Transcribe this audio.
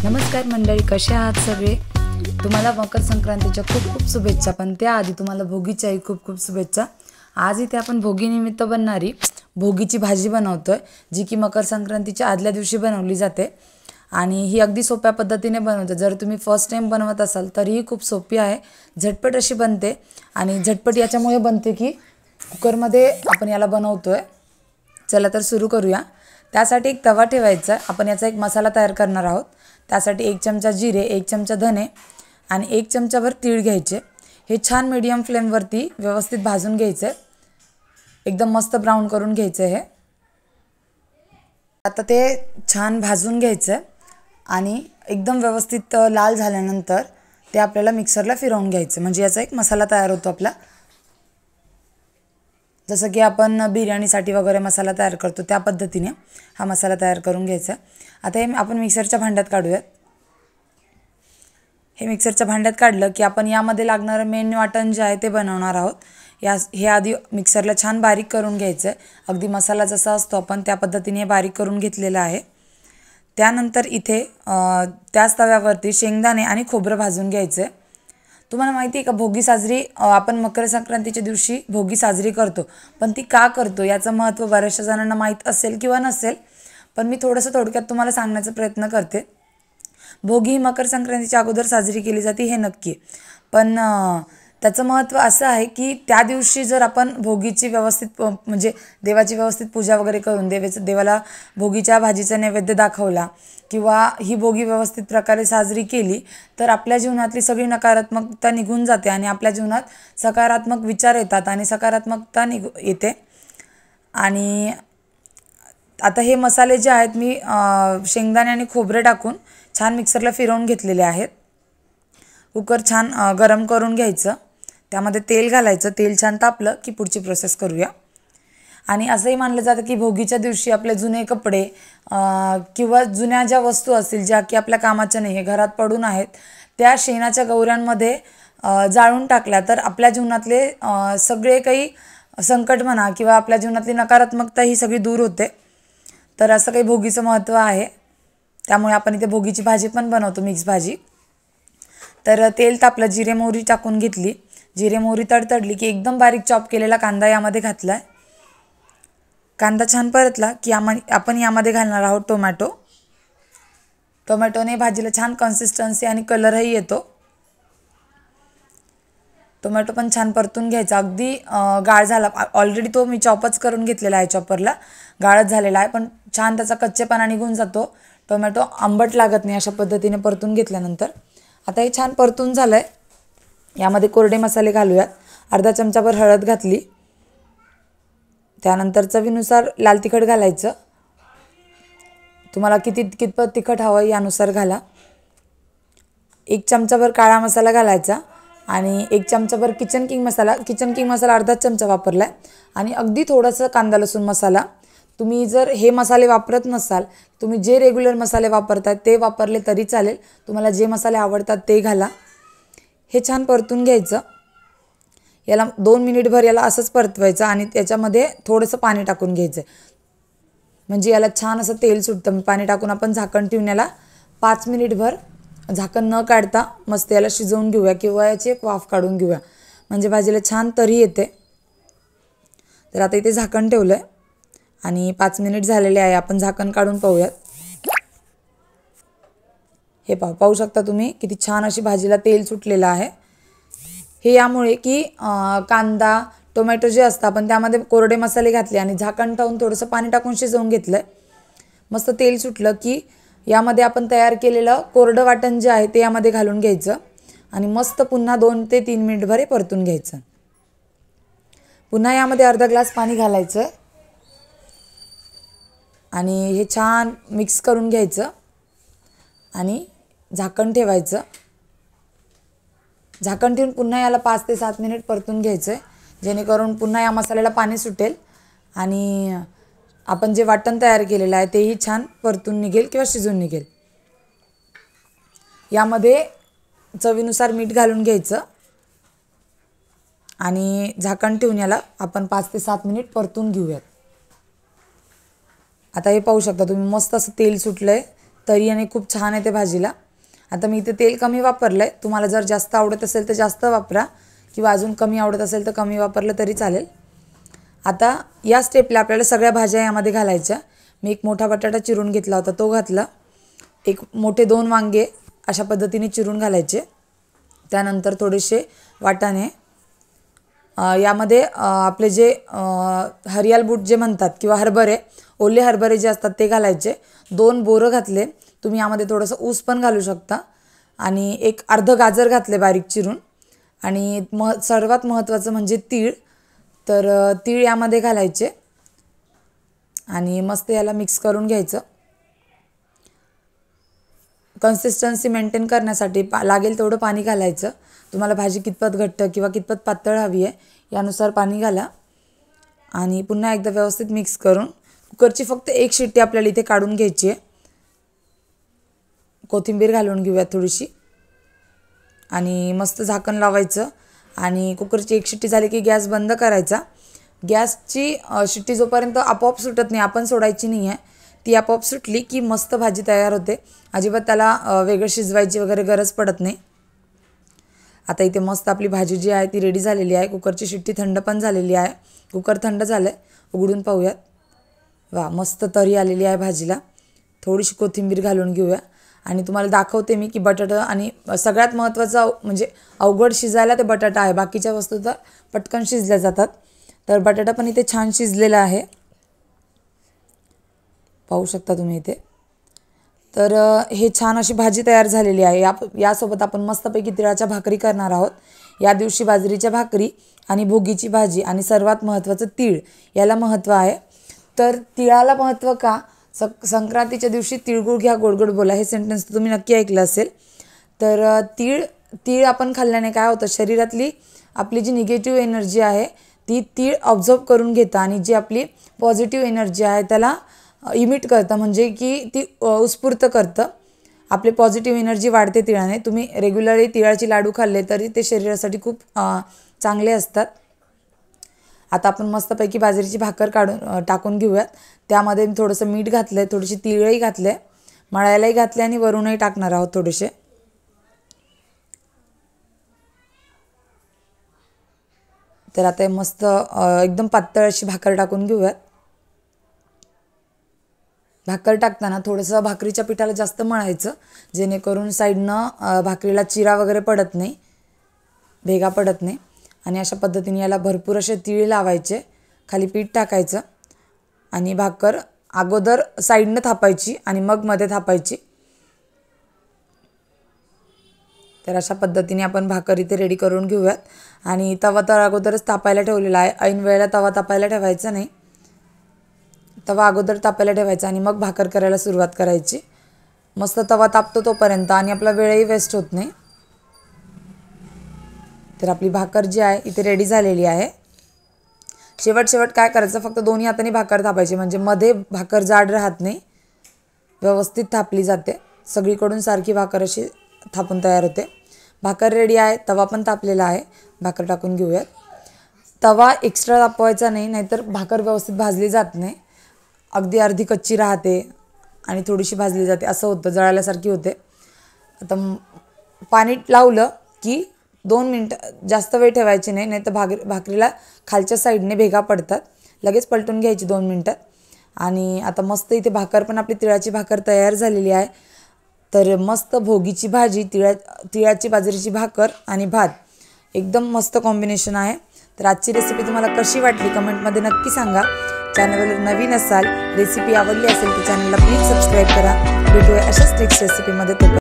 नमस्कार मंडळी, कसे आहात सगळे? तुम्हाला मकर संक्रांतीच्या खूप खूप शुभेच्छा. पण त्याआधी तुम्हाला भोगीच्याही खूप खूप शुभेच्छा. आज इथे आपण भोगीनिमित्त बनणारी भोगीची भाजी बनवतोय, जी की मकर संक्रांतीच्या आदल्या दिवशी बनवली जाते आणि ही अगदी सोप्या पद्धतीने बनवते. जर तुम्ही फर्स्ट टाइम बनवत असाल तर ही खूप सोपी आहे, झटपट अशी बनते. आणि झटपट याच्यामुळे बनते की कुकरमध्ये आपण याला बनवतोय. चला तर सुरू करूया. त्यासाठी एक तवा ठेवायचा. आपण याचा एक मसाला तयार करणार आहोत. त्यासाठी 1 चमचा जिरे, 1 चमचा धने आणि 1 चमचाभर तीळ घ्यायचे. हे छान मीडियम फ्लेमवरती व्यवस्थित भाजून घ्यायचे. एकदम मस्त ब्राऊन करून घ्यायचे हे. आता ते छान भाजून घ्यायचं आणि एकदम व्यवस्थित लाल झाल्यानंतर ते आपल्याला मिक्सरला फिरवून घ्यायचं. म्हणजे याचा एक मसाला तयार होतो आपला. जसं की आपण बिर्याणीसाठी वगैरे मसाला तयार करतो त्या पद्धतीने हा मसाला तयार करून घ्यायचा. आता हे आपण मिक्सरच्या भांड्यात काढूयात. हे मिक्सरच्या भांड्यात काढलं की आपण यामध्ये लागणारं मेन वाटण जे आहे ते बनवणार आहोत. हे आधी मिक्सरला छान बारीक करून घ्यायचं आहे. अगदी मसाला जसा असतो आपण त्या पद्धतीने बारीक करून घेतलेला आहे. त्यानंतर इथे त्याच तव्यावरती शेंगदाणे आणि खोबरं भाजून घ्यायचं आहे. तुम्हाला माहिती आहे का, भोगी साजरी आपण मकर संक्रांतीच्या दिवशी भोगी साजरी करतो. पण ती का करतो याचं महत्त्व बऱ्याचशा जणांना माहीत असेल किंवा नसेल. पण मी थोडंसं थोडक्यात तुम्हाला सांगण्याचा प्रयत्न करते. भोगी ही मकर संक्रांतीच्या अगोदर साजरी केली जाते हे नक्की. पण त्याचं महत्त्व असं आहे की त्या दिवशी जर आपण भोगीची व्यवस्थित म्हणजे देवाची व्यवस्थित पूजा वगैरे करून देवाला भोगीच्या भाजीचा नैवेद्य दाखवला किंवा ही भोगी व्यवस्थित प्रकारे साजरी केली तर आपल्या जीवनातली सगळी नकारात्मकता निघून जाते आणि आपल्या जीवनात सकारात्मक विचार येतात आणि सकारात्मकता येते. आणि आता हे मसाले जे आहेत मी शेंगदाणे आणि खोबरे टाकून छान मिक्सरला फिरवून घेतलेले आहेत. कुकर छान गरम करून घ्यायचं. त्यामध्ये तेल घालायचं. तेल छान तापलं की पुढची प्रोसेस करूया. आणि असंही मानलं जातं की भोगीच्या दिवशी आपले जुने कपडे किंवा जुन्या ज्या वस्तू असतील ज्या की आपल्या कामाच्या नाही, हे घरात पडून आहेत, त्या शेणाच्या गौऱ्यांमध्ये जाळून टाकल्या तर आपल्या जीवनातले सगळे काही संकट म्हणा किंवा आपल्या जीवनातली नकारात्मकता ही सगळी दूर होते. तर असं काही भोगीचं महत्त्व आहे. त्यामुळे आपण इथे भोगीची भाजी पण बनवतो, मिक्स भाजी. तर तेल तापलं, जिरे मोहरी टाकून घेतली. जिरे मोहरी तडतडली की एकदम बारीक चॉप केलेला कांदा यामध्ये घातला आहे. कांदा छान परतला की आपण यामध्ये घालणार आहोत टोमॅटो. टोमॅटोने भाजीला छान कन्सिस्टन्सी आणि कलरही येतो. टोमॅटो पण छान परतून घ्यायचा. अगदी गाळ झाला. ऑलरेडी तो मी चॉपच करून घेतलेला आहे चॉपरला. गाळच झालेला आहे पण छान त्याचा कच्चेपणा निघून जातो. टोमॅटो आंबट लागत नाही अशा पद्धतीने परतून घेतल्यानंतर. आता हे छान परतून झालं आहे. यामध्ये कोरडे मसाले घालूयात. अर्धा चमचाभर हळद घातली. त्यानंतर चवीनुसार लाल तिखट घालायचं. तुम्हाला कितपत तिखट हवं यानुसार घाला. 1 चमचाभर काळा मसाला घालायचा आणि 1 चमचाभर किचन किंग मसाला अर्धा चमचा वापरला आहे. आणि अगदी थोडंसं कांदा लसूण मसाला. तुम्ही जर हे मसाले वापरत नसाल, तुम्ही जे रेग्युलर मसाले वापरतात ते वापरले तरी चालेल. तुम्हाला जे मसाले आवडतात ते घाला. हे छान परतून घ्यायचं. याला 2 मिनिटभर याला असंच परतवायचं आणि त्याच्यामध्ये थोडंसं पाणी टाकून घ्यायचं. म्हणजे याला छान असं तेल सुटतं. पाणी टाकून आपण झाकण ठेवून याला 5 मिनिटभर झाकण न काढता मस्त याला शिजवून घेऊया किंवा याची एक वाफ काढून घेऊया. म्हणजे भाजीला छान तरी येते. तर आता इथे झाकण ठेवलं आहे आणि 5 मिनिट झालेले आहे. आपण झाकण काढून पाहूयात. हे पाहू शकता तुम्ही किती छान अशी भाजीला तेल सुटलेलं आहे. हे यामुळे की कांदा टोमॅटो जे असतं आपण त्यामध्ये कोरडे मसाले घातले आणि झाकण ठेवून थोडंसं पाणी टाकून शिजवून घेतलं. मस्त तेल सुटलं की यामध्ये आपण तयार केलेलं कोरडं वाटण जे आहे ते यामध्ये घालून घ्यायचं आणि मस्त पुन्हा 2 ते 3 मिनिटभर परतून घ्यायचं. पुन्हा यामध्ये अर्धा ग्लास पाणी घालायचं आणि हे छान मिक्स करून घ्यायचं आणि झाकण ठेवायचं. झाकण ठेवून पुन्हा याला 5 ते 7 मिनिट परतून घ्यायचं आहे. जेणेकरून पुन्हा या मसाल्याला पाणी सुटेल आणि आपण जे वाटण तयार केलेलं आहे तेही छान परतून निघेल किंवा शिजून निघेल. यामध्ये चवीनुसार मीठ घालून घ्यायचं आणि झाकण ठेवून याला आपण 5 ते 7 मिनिट परतून घेऊयात. आता हे पाहू शकता तुम्ही मस्त असं तेल सुटलंय, तरी आणि खूप छान येते भाजीला। आता मी इथे तेल कमी वापरलं आहे, तुम्हाला जर जास्त आवडत असेल तर जास्त वापरा किंवा अजून कमी आवडत असेल तर कमी वापरलं तरी चालेल। आता या स्टेपला आपल्याला सगळ्या भाज्या यामध्ये घालायच्या। मी एक मोठा बटाटा चिरून घेतला होता तो घातला, एक मोठे 2 वांगे अशा पद्धतीने चिरून घालायचे, त्यानंतर थोडेसे वाटाणे, यामध्ये आपले जे हरियाल बूट जे म्हणतात किंवा हरभरे, ओले हरभरे जे असतात ते घालायचे, 2 बोरं घातले, तुम्ही यामध्ये थोडंसं ऊस पण घालू शकता, आणि एक अर्ध गाजर घातले बारीक चिरून, आणि सर्वात महत्त्वाचं म्हणजे तीळ, तर तीळ यामध्ये घालायचे आणि मस्त याला मिक्स करून घ्यायचं। कन्सिस्टन्सी मेंटेन करण्यासाठी लागेल तेवढं पाणी घालायचं। तुम्हाला भाजी कितपत घट्ट किंवा कितपत पातळ हवी आहे यानुसार पाणी घाला, आणि पुन्हा एकदा व्यवस्थित मिक्स करून कुकरची फक्त 1 शिट्टी आपल्याला इथे काढून घ्यायची आहे। कोथिंबीर घालून घेऊया थोडीशी आणि मस्त झाकण लावायचं, आणि कुकरची 1 शिट्टी झाली की गॅस बंद करायचा। गॅसची शिट्टी जोपर्यंत आपोआप सुटत नाही, आपण सोडायची नाही आहे, ती आपोआप सुटली की मस्त भाजी तयार होते, अजिबात त्याला वेगळं शिजवायची वगैरे गरज पडत नाही। आता इथे मस्त आपली भाजी जी आहे ती रेडी झालेली आहे। कुकरची शिट्टी थंड पण झालेली आहे, कुकर थंड झालं आहे, उघडून पाहूयात। वा, मस्त तरी आलेली आहे भाजीला। थोडीशी कोथिंबीर घालून घेऊया, आणि तुम्हाला दाखवते मी की बटाटा, आणि सगळ्यात महत्त्वाचं म्हणजे अवघड शिजायला ते बटाटा आहे, बाकीच्या वस्तू तर पटकन शिजल्या जातात, तर बटाटा पण इथे छान शिजलेला आहे, पाहू शकता तुम्ही इथे। तर हे छान अशी भाजी तयार झालेली आहे। यासोबत आपण मस्तपैकी तिळाच्या भाकरी करणार आहोत। या दिवशी बाजरीच्या भाकरी आणि भोगीची भाजी, आणि सर्वात महत्त्वाचं तीळ, याला महत्त्व आहे। तर तिळाला महत्त्व का? संक्रांतीच्या दिवशी तिळगुळ घ्या गोड गोड बोला, हे सेंटेन्स तुम्ही नक्की ऐकलं असेल। तर तीळ आपण खाल्ल्याने काय होतं, शरीरातली आपली जी निगेटिव्ह एनर्जी आहे ती तीळ ऑब्झर्व करून घेतं, आणि जी आपली पॉझिटिव्ह एनर्जी आहे त्याला इमिट करतं, म्हणजे की ती उत्स्फूर्त करतं। आपली पॉझिटिव्ह एनर्जी वाढते तिळाने। तुम्ही रेग्युलरली तिळाची लाडू खाल्ले तरी ते शरीरासाठी खूप चांगले असतात। आता आपण मस्तपैकी बाजरीची भाकर टाकून घेऊयात। त्यामध्ये थोडंसं मीठ घातलं आहे, थोडीशी तिळही घातले, मळायलाही घातले, आणि वरूनही टाकणार आहोत थोडेसे। तर आता मस्त एकदम पातळ अशी भाकर टाकून घेऊयात। भाकर टाकताना थोडंसं भाकरीच्या पिठाला जास्त मळायचं, जेणेकरून साईडनं भाकरीला चिरा वगैरे पडत नाही, भेगा पडत नाही, आणि अशा पद्धतीने याला भरपूर असे तीळ लावायचे, खाली पीठ टाकायचं, आणि भाकर अगोदर साईडनं थापायची आणि मग मध्ये थापायची। तर अशा पद्धतीने आपण भाकर इथे रेडी करून घेऊयात, आणि तवा तर अगोदरच तापायला ठेवलेला आहे, ऐन वेळेला तवा तापायला ठेवायचा नाही, तवा अगोदर तापायला ठेवायचा आणि मग भाकर करायला सुरुवात करायची। मस्त तवा तापतो तोपर्यंत, आणि आपला वेळही वेस्ट होत नाही। तर आपली भाकर जी आहे इथे रेडी झालेली आहे। शेवट काय करायचं, फक्त दोन्ही हातांनी भाकर थापायची, म्हणजे मध्ये भाकर जाड राहत नाही, व्यवस्थित थापली जाते, सगळीकडून सारखी भाकर अशी थापून तयार होते। भाकर रेडी आहे, तवा पण तापलेला आहे, भाकर टाकून घेऊयात। तवा एक्स्ट्रा तापवायचा नाही, नाहीतर भाकर व्यवस्थित भाजली जात नाही, अगदी अर्धी कच्ची राहते आणि थोडीशी भाजली जाते, असं होतं, जळाल्यासारखी होते। आता पाणी लावलं की 2 मिनटं जास्त वेळ ठेवायची नाही, नाहीतर भाकरीला खालच्या साईडने भेगा पडतात, लगेच पलटून घ्यायची 2 मिनटात। आणि आता मस्त इथे भाकर पण आपली तिळाची भाकर तयार झालेली आहे। तर मस्त भोगीची भाजी, तिळाची बाजरीची भाकर आणि भात, एकदम मस्त कॉम्बिनेशन आहे। तर आजची रेसिपी तुम्हाला कशी वाटली कमेंटमध्ये नक्की सांगा। चॅनलवर नवीन असाल, रेसिपी आवडली असेल तर चॅनलला प्लीज सबस्क्राईब करा। भेटूया अशाच नेक्स्ट रेसिपीमध्ये।